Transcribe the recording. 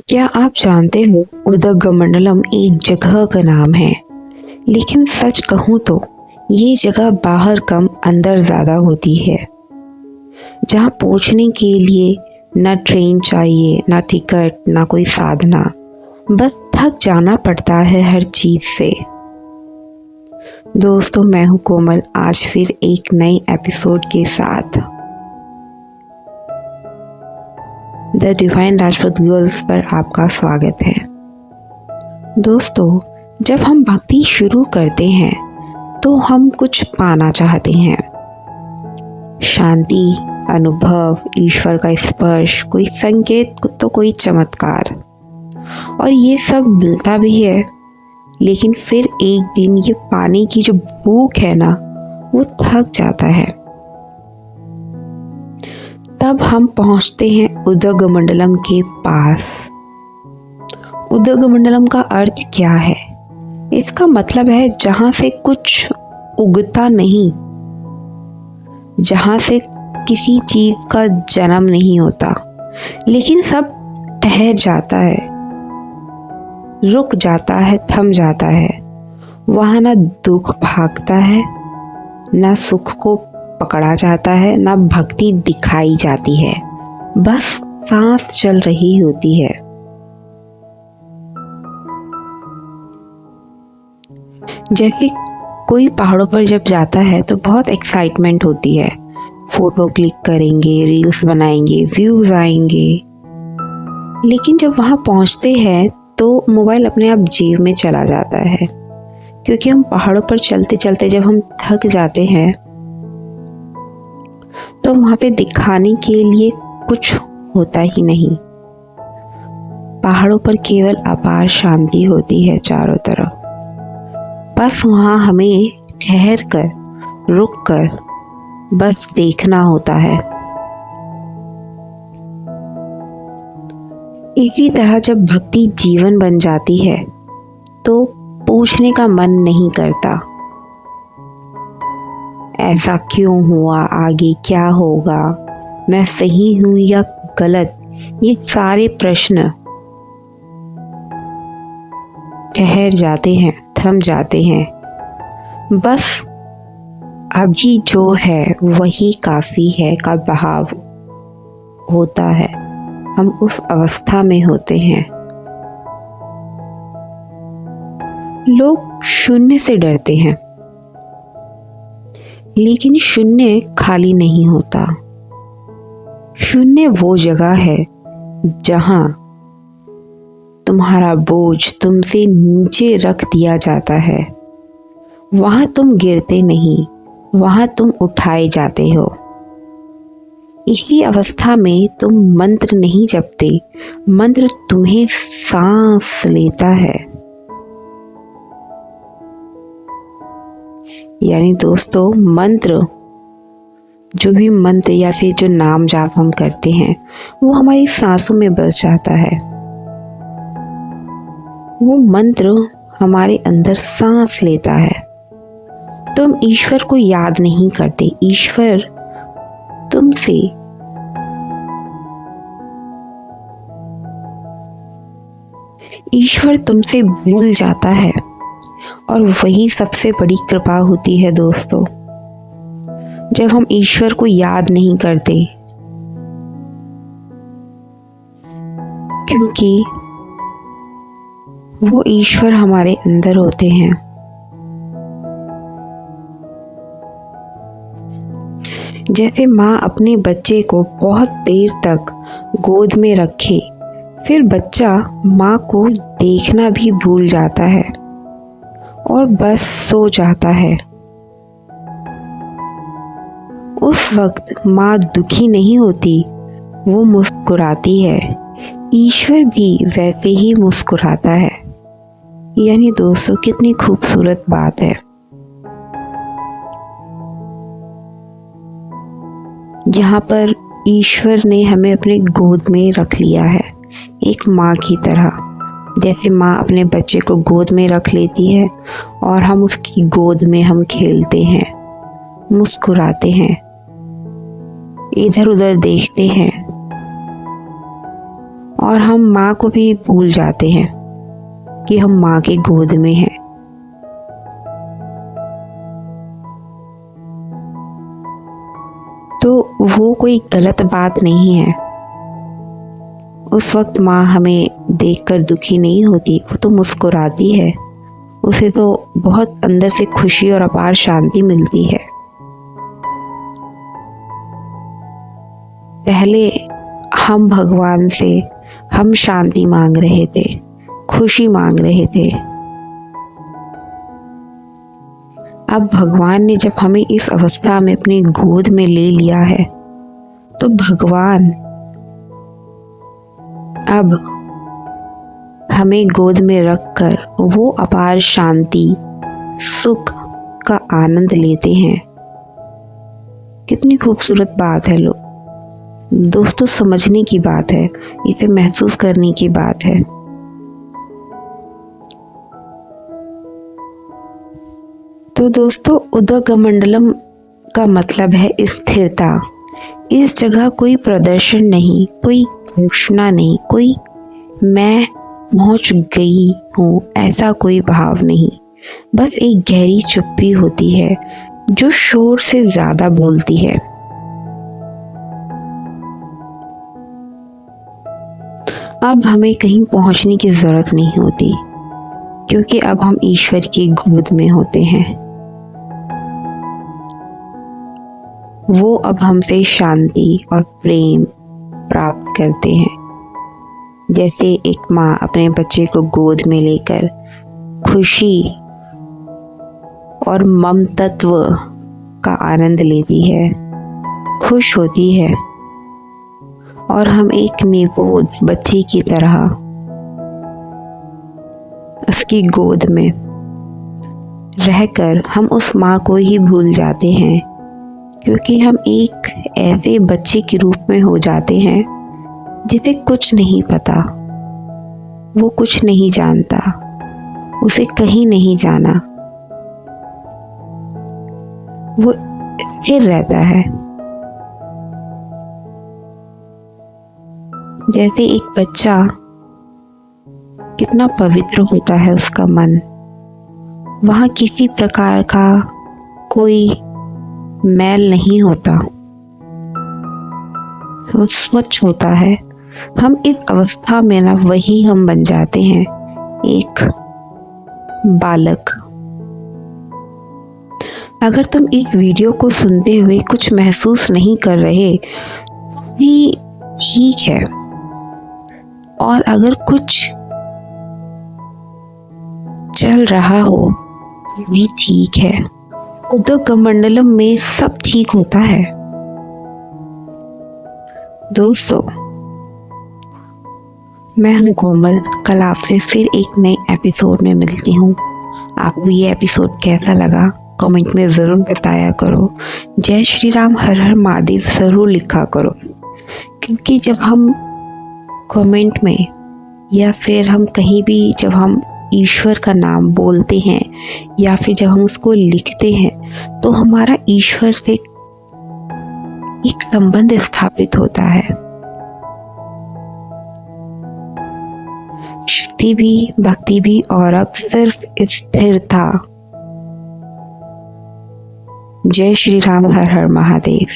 क्या आप जानते हो उदगमंडलम एक जगह का नाम है। लेकिन सच कहूँ तो ये जगह बाहर कम अंदर ज़्यादा होती है। जहाँ पहुँचने के लिए ना ट्रेन चाहिए, ना टिकट, ना कोई साधना, बस थक जाना पड़ता है हर चीज़ से। दोस्तों, मैं हूँ कोमल, आज फिर एक नई एपिसोड के साथ द डिवाइन राजपूत गर्ल्स पर आपका स्वागत है। दोस्तों, जब हम भक्ति शुरू करते हैं तो हम कुछ पाना चाहते हैं। शांति, अनुभव, ईश्वर का स्पर्श, कोई संकेत तो कोई चमत्कार, और ये सब मिलता भी है। लेकिन फिर एक दिन ये पाने की जो भूख है ना, वो थक जाता है। तब हम पहुंचते हैं उदगमंडलम के पास। उदगमंडलम का अर्थ क्या है? इसका मतलब है जहां से कुछ उगता नहीं, जहां से किसी चीज का जन्म नहीं होता, लेकिन सब ठहर जाता है, रुक जाता है, थम जाता है। वहां ना दुख भागता है, ना सुख को पकड़ा जाता है, ना भक्ति दिखाई जाती है, बस सांस चल रही होती है। जैसे कोई पहाड़ों पर जब जाता है तो बहुत एक्साइटमेंट होती है, फोटो क्लिक करेंगे, रील्स बनाएंगे, व्यूज आएंगे। लेकिन जब वहां पहुंचते हैं तो मोबाइल अपने आप जेब में चला जाता है, क्योंकि हम पहाड़ों पर चलते चलते जब हम थक जाते हैं तो वहां पे दिखाने के लिए कुछ होता ही नहीं। पहाड़ों पर केवल अपार शांति होती है चारों तरफ। बस वहां हमें ठहर कर, रुक कर, बस देखना होता है। इसी तरह जब भक्ति जीवन बन जाती है तो पूछने का मन नहीं करता, ऐसा क्यों हुआ, आगे क्या होगा, मैं सही हूं या गलत। ये सारे प्रश्न ठहर जाते हैं, थम जाते हैं। बस अभी जो है वही काफी है का बहाव होता है। हम उस अवस्था में होते हैं। लोग शून्य से डरते हैं, लेकिन शून्य खाली नहीं होता। शून्य वो जगह है जहां तुम्हारा बोझ तुमसे नीचे रख दिया जाता है। वहां तुम गिरते नहीं, वहां तुम उठाए जाते हो। इसी अवस्था में तुम मंत्र नहीं जपते, मंत्र तुम्हें सांस लेता है। यानी दोस्तों, मंत्र, जो भी मंत्र या फिर जो नाम जाप हम करते हैं, वो हमारी सांसों में बस जाता है। वो मंत्र हमारे अंदर सांस लेता है। तुम ईश्वर को याद नहीं करते, ईश्वर तुमसे भूल जाता है। और वही सबसे बड़ी कृपा होती है दोस्तों, जब हम ईश्वर को याद नहीं करते, क्योंकि वो ईश्वर हमारे अंदर होते हैं। जैसे माँ अपने बच्चे को बहुत देर तक गोद में रखे, फिर बच्चा माँ को देखना भी भूल जाता है और बस सो जाता है। उस वक्त माँ दुखी नहीं होती, वो मुस्कुराती है। ईश्वर भी वैसे ही मुस्कुराता है। यानी दोस्तों, कितनी खूबसूरत बात है। यहाँ पर ईश्वर ने हमें अपने गोद में रख लिया है, एक माँ की तरह। जैसे माँ अपने बच्चे को गोद में रख लेती है और हम उसकी गोद में हम खेलते हैं, मुस्कुराते हैं, इधर उधर देखते हैं और हम माँ को भी भूल जाते हैं कि हम माँ के गोद में हैं। तो वो कोई गलत बात नहीं है। उस वक्त माँ हमें देखकर दुखी नहीं होती, वो तो मुस्कुराती है। उसे तो बहुत अंदर से खुशी और अपार शांति मिलती है। पहले हम भगवान से हम शांति मांग रहे थे, खुशी मांग रहे थे। अब भगवान ने जब हमें इस अवस्था में अपनी गोद में ले लिया है, तो भगवान अब हमें गोद में रखकर वो अपार शांति, सुख का आनंद लेते हैं। कितनी खूबसूरत बात है दोस्तों, समझने की बात है, इसे महसूस करने की बात है। तो दोस्तों, उदगमंडलम का मतलब है स्थिरता। इस जगह कोई प्रदर्शन नहीं, कोई घोषणा नहीं, कोई मैं पहुंच गई हूँ ऐसा कोई भाव नहीं। बस एक गहरी चुप्पी होती है जो शोर से ज्यादा बोलती है। अब हमें कहीं पहुंचने की जरूरत नहीं होती, क्योंकि अब हम ईश्वर की गोद में होते हैं। वो अब हमसे शांति और प्रेम प्राप्त करते हैं। जैसे एक माँ अपने बच्चे को गोद में लेकर खुशी और ममतत्व का आनंद लेती है, खुश होती है, और हम एक निपोध बच्चे की तरह उसकी गोद में रहकर हम उस माँ को ही भूल जाते हैं, क्योंकि हम एक ऐसे बच्चे के रूप में हो जाते हैं जिसे कुछ नहीं पता, वो कुछ नहीं जानता, उसे कहीं नहीं जाना, वो स्थिर रहता है। जैसे एक बच्चा, कितना पवित्र होता है उसका मन, वहाँ किसी प्रकार का कोई मैल नहीं होता, वो स्वच्छ होता है। हम इस अवस्था में ना वही हम बन जाते हैं, एक बालक। अगर तुम इस वीडियो को सुनते हुए कुछ महसूस नहीं कर रहे भी ठीक है, और अगर कुछ चल रहा हो भी ठीक है। उदगमंडलम में सब ठीक होता है। दोस्तों, मैं हूँ कोमल। कल आपसे फिर एक नए एपिसोड में मिलती हूँ। आपको ये एपिसोड कैसा लगा कमेंट में ज़रूर बताया करो। जय श्री राम, हर हर महादेव ज़रूर लिखा करो, क्योंकि जब हम कमेंट में या फिर हम कहीं भी जब हम ईश्वर का नाम बोलते हैं या फिर जब हम उसको लिखते हैं, तो हमारा ईश्वर से एक संबंध स्थापित होता है। शक्ति भी, भक्ति भी, और अब सिर्फ स्थिरता। जय श्री राम, हर हर महादेव।